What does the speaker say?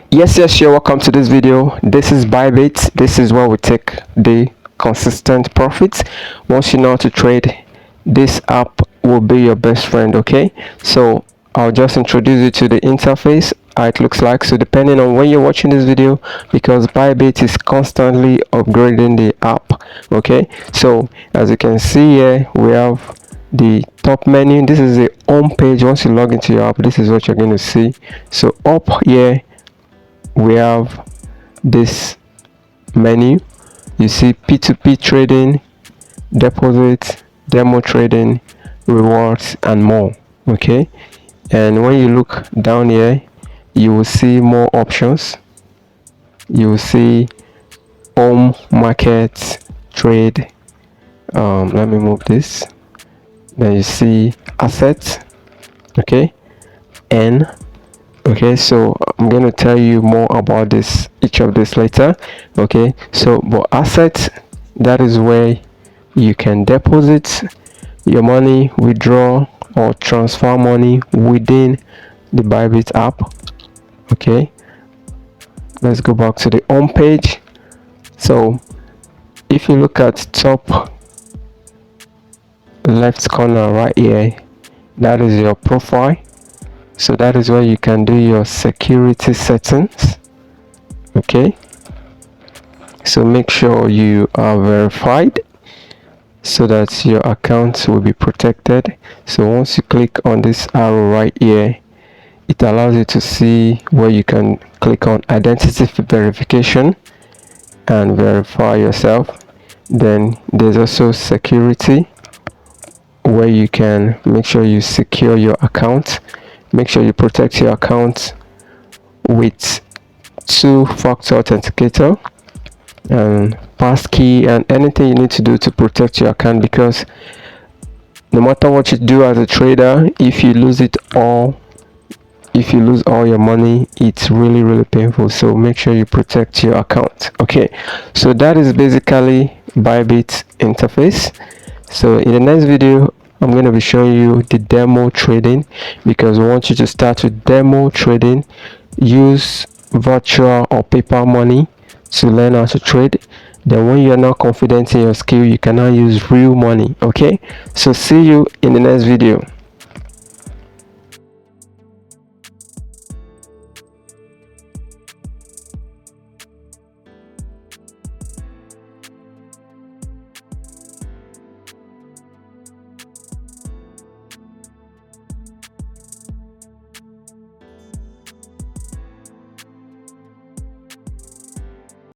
Yes, you're welcome to this video. This is Bybit. This is where we take the consistent profits. Once you know how to trade, this app will be your best friend. Okay, so I'll just introduce you to the interface, how it looks like. So depending on when you're watching this video, because Bybit is constantly upgrading the app. Okay, so as you can see here, we have the top menu. This is the home page. Once you log into your app, this is what you're going to see. So up here we have this menu. You see P2P trading, deposit, demo trading, rewards, and more. Okay, and when you look down here, you will see more options. You will see home, market, trade. Let me move this. Then you see assets. Okay, and okay, so I'm going to tell you more about this, each of this later. Okay, so but assets, that is where you can deposit your money, withdraw or transfer money within the Bybit app. Okay, let's go back to the home page. So if you look at top left corner right here, that is your profile. So that is where you can do your security settings. Okay, so make sure you are verified so that your account will be protected. So once you click on this arrow right here, it allows you to see where you can click on identity verification and verify yourself. Then there's also security, where you can make sure you secure your account. Make sure you protect your account with two-factor authenticator and passkey and anything you need to do to protect your account, because no matter what you do as a trader, if you lose all your money, it's really painful. So make sure you protect your account. Okay, so that is basically Bybit interface. So in the next video, I'm going to be showing you the demo trading, because we want you to start with demo trading. Use virtual or paper money to learn how to trade. Then when you're not confident in your skill, you can now use real money. Okay, so see you in the next video.